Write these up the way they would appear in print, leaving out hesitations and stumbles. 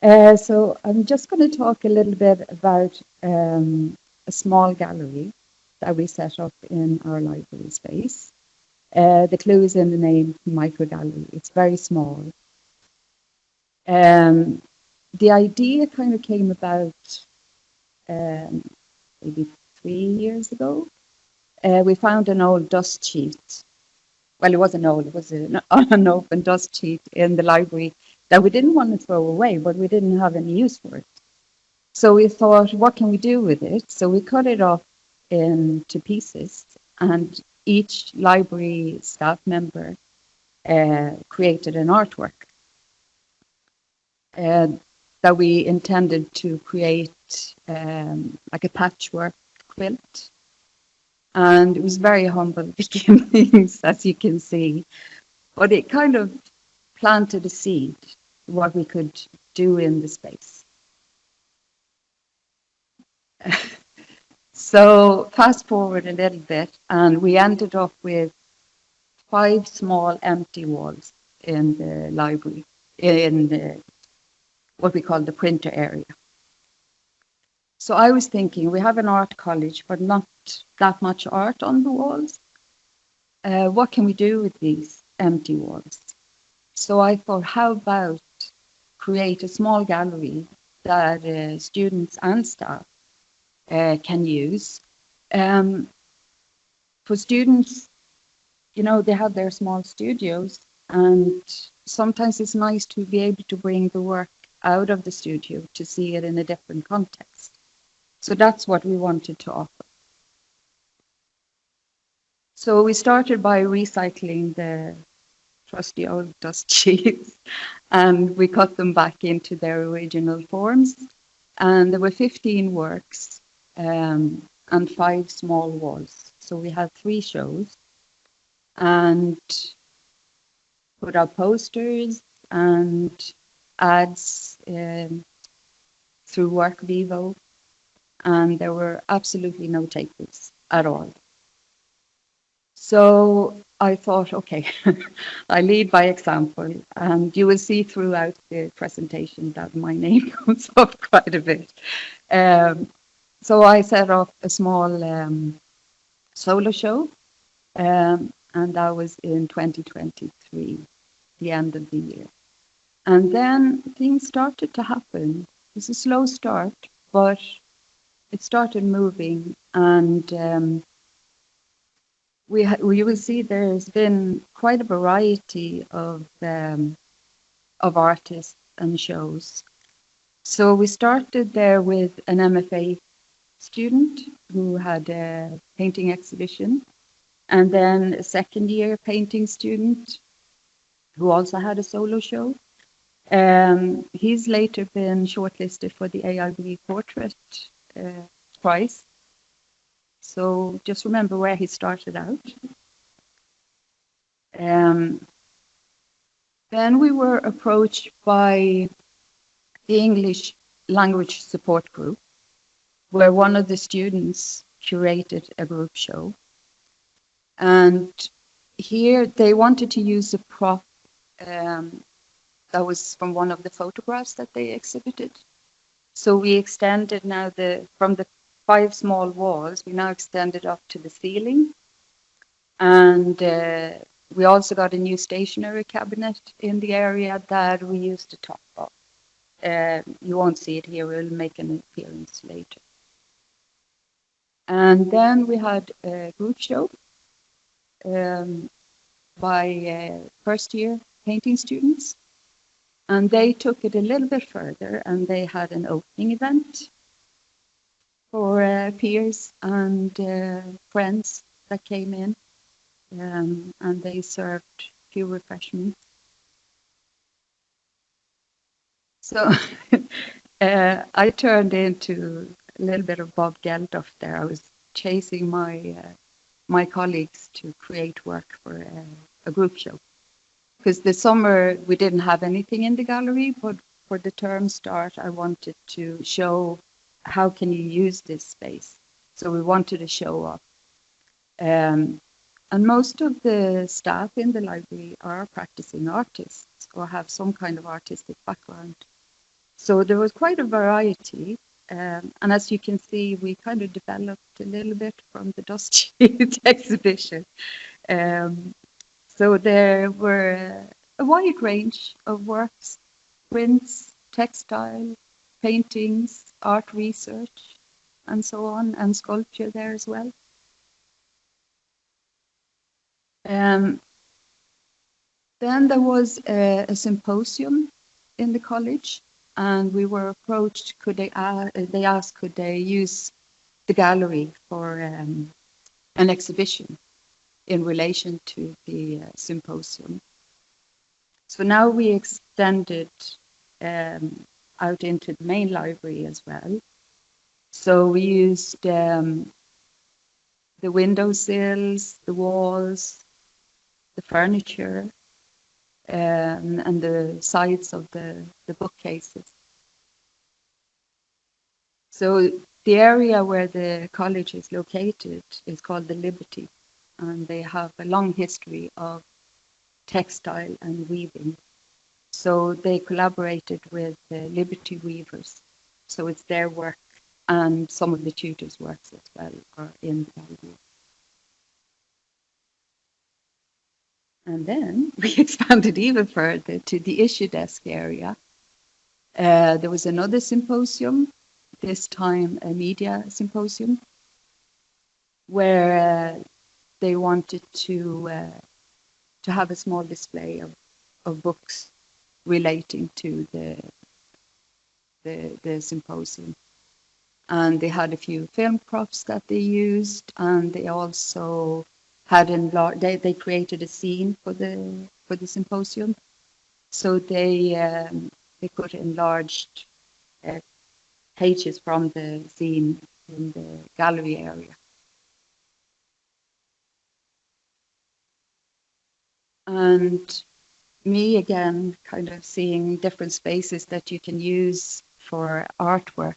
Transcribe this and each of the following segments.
So I'm just going to talk a little bit about a small gallery that we set up in our library space. The clue is in the name micro gallery. It's very small. Um, the idea kind of came about um, maybe 3 years ago. We found an old dust sheet. Well, it wasn't old, it was an open dust sheet in the library that we didn't want to throw away, but we didn't have any use for it. So we thought, what can we do with it? So we cut it up into pieces, and each library staff member created an artwork uh, that we intended to create like a patchwork quilt. And it was very humble beginnings, as you can see, but it kind of planted a seed, what we could do in the space. So fast forward a little bit, and we ended up with 5 small empty walls in the library, in what we call the printer area. So I was thinking, we have an art college, but not that much art on the walls. What can we do with these empty walls? So I thought, how about create a small gallery that students and staff can use. Um, for students, they have their small studios, and sometimes it's nice to be able to bring the work out of the studio to see it in a different context. So that's what we wanted to offer. So we started by recycling the trusty old dust sheets, and we cut them back into their original forms. And there were 15 works and 5 small walls. So we had 3 shows and put out posters and ads through Work Vivo, and there were absolutely no takers at all. So I thought, okay, I lead by example, and you will see throughout the presentation that my name comes up quite a bit. So I set up a small solo show, and that was in 2023, the end of the year. And then things started to happen. It was a slow start, but it started moving, and we will see there's been quite a variety of artists and shows. So we started there with an MFA student who had a painting exhibition, and then a second year painting student who also had a solo show. He's later been shortlisted for the AIB Portrait Prize. So just remember where he started out. Then we were approached by the English language support group, where one of the students curated a group show. And here they wanted to use a prop that was from one of the photographs that they exhibited. So we extended now from the 5 small walls, we now extended up to the ceiling. And we also got a new stationery cabinet in the area that we used to top up. You won't see it here, we'll make an appearance later. And then we had a group show by first year painting students. And they took it a little bit further, and they had an opening event for peers and friends that came in, and they served a few refreshments. So I turned into a little bit of Bob Geldof there. I was chasing my colleagues to create work for a group show. Because this summer we didn't have anything in the gallery, but for the term start, I wanted to show how can you use this space. So we wanted to show up. And most of the staff in the library are practicing artists or have some kind of artistic background. So there was quite a variety. And as you can see, we kind of developed a little bit from the dust sheet exhibition. Um, so there were a wide range of works, prints, textile, paintings, art research, and so on, and sculpture there as well. Um, then there was a symposium in the college, and we were approached. They asked could they use the gallery for an exhibition in relation to the symposium. So now we extended out into the main library as well. So we used the windowsills, the walls, the furniture, and the sides of the bookcases. So the area where the college is located is called the Liberty, and they have a long history of textile and weaving. So they collaborated with the Liberty Weavers. So it's their work and some of the tutors' works as well are in the gallery. And then we expanded even further to the issue desk area. There was another symposium, this time a media symposium, where they wanted to have a small display of books relating to the symposium. And they had a few film props that they used, and they also had they created a scene for the symposium. So they put enlarged uh, pages from the scene in the gallery area. And me again, kind of seeing different spaces that you can use for artwork.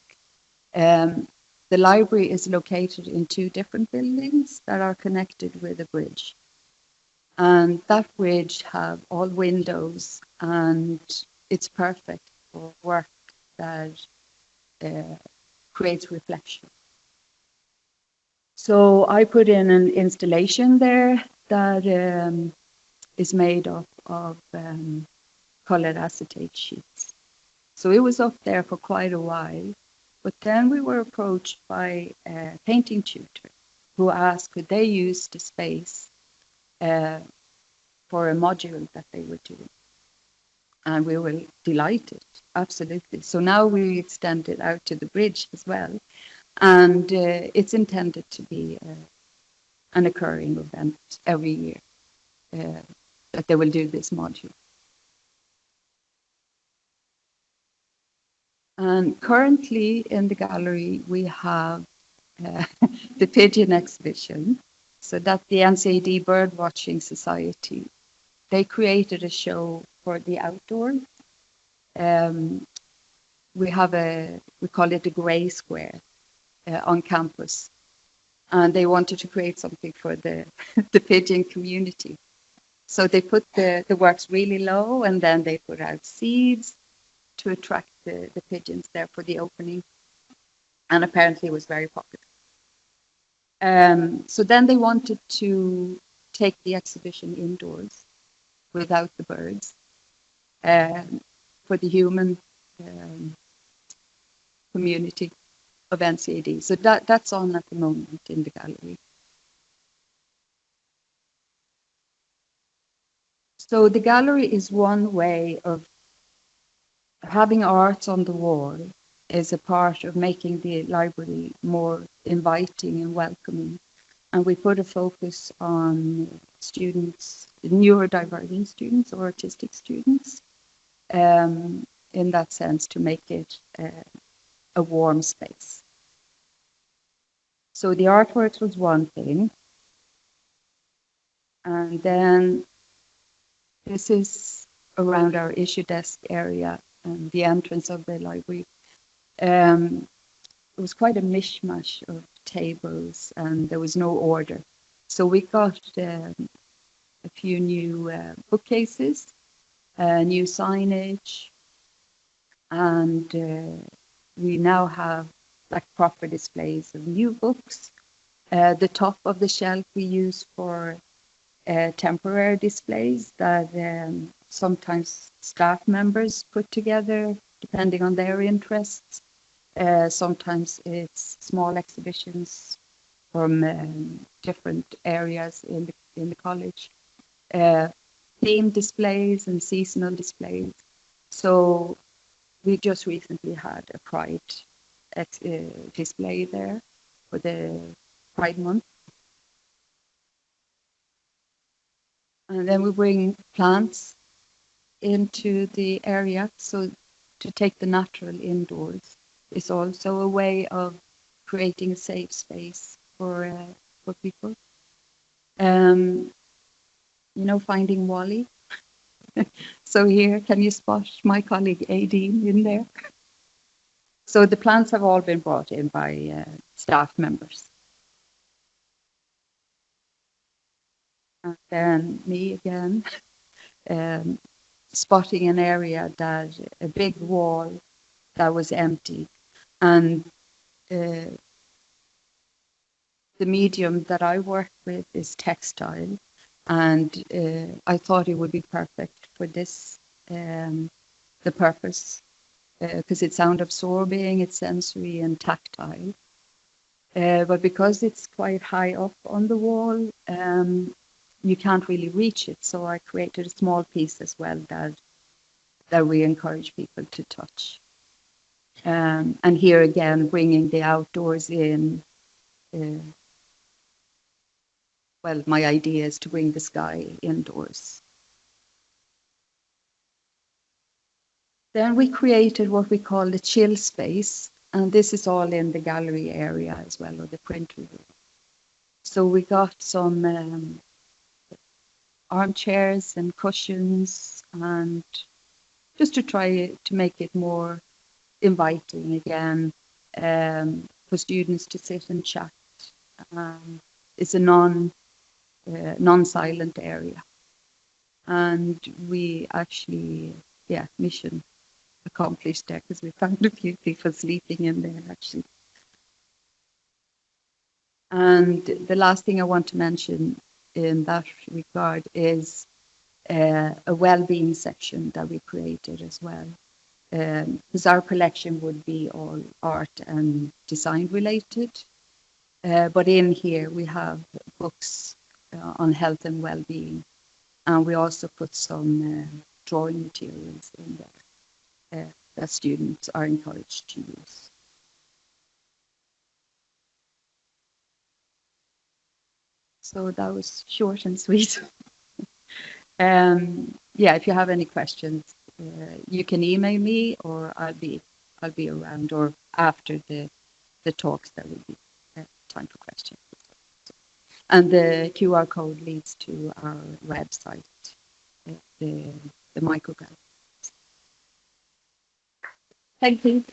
Um, the library is located in two different buildings that are connected with a bridge. And that bridge have all windows, and it's perfect for work that creates reflection. So I put in an installation there that is made of colored acetate sheets. So it was up there for quite a while, but then we were approached by a painting tutor who asked could they use the space for a module that they were doing. And we were delighted, absolutely. So now we extend it out to the bridge as well. And it's intended to be an occurring event every year that they will do this module. And currently in the gallery, we have the pigeon exhibition. So that's the NCAD Birdwatching Society. They created a show for the outdoors. We call it the Grey Square on campus. And they wanted to create something for the, the pigeon community. So they put the works really low, and then they put out seeds to attract the pigeons there for the opening. And apparently it was very popular. So then they wanted to take the exhibition indoors without the birds for the human community of NCAD. So that's on at the moment in the gallery. So the gallery is one way of having art on the wall is a part of making the library more inviting and welcoming. And we put a focus on students, neurodivergent students or autistic students, in that sense, to make it a warm space. So the artworks was one thing. And then this is around our issue desk area and the entrance of the library. It was quite a mishmash of tables, and there was no order. So we got a few new bookcases, new signage, and we now have like proper displays of new books. The top of the shelf we use for temporary displays that sometimes staff members put together depending on their interests. Sometimes it's small exhibitions from different areas in the college. Theme displays and seasonal displays. So we just recently had a Pride display there for the Pride month. And then we bring plants into the area. So to take the natural indoors is also a way of creating a safe space for people. Finding Wally. So here, can you spot my colleague Aideen in there? So the plants have all been brought in by staff members. And then me again, spotting an area a big wall that was empty. And the medium that I work with is textile. And I thought it would be perfect for this, the purpose, because it's sound absorbing, it's sensory and tactile. But because it's quite high up on the wall, you can't really reach it. So I created a small piece as well that we encourage people to touch. And here again, bringing the outdoors in. My idea is to bring the sky indoors. Then we created what we call the chill space, and this is all in the gallery area as well, or the printer room. So we got some armchairs and cushions, and just to try to make it more inviting again, for students to sit and chat. It's a non-silent area, and we actually, mission accomplished there, because we found a few people sleeping in there actually. And the last thing I want to mention in that regard is a well-being section that we created as well. Because our collection would be all art and design related. But in here we have books on health and well-being. And we also put some drawing materials in there that students are encouraged to use. So that was short and sweet. If you have any questions, you can email me, or I'll be around, or after the talks there will be time for questions. And the QR code leads to our website, the microgram. Thank you.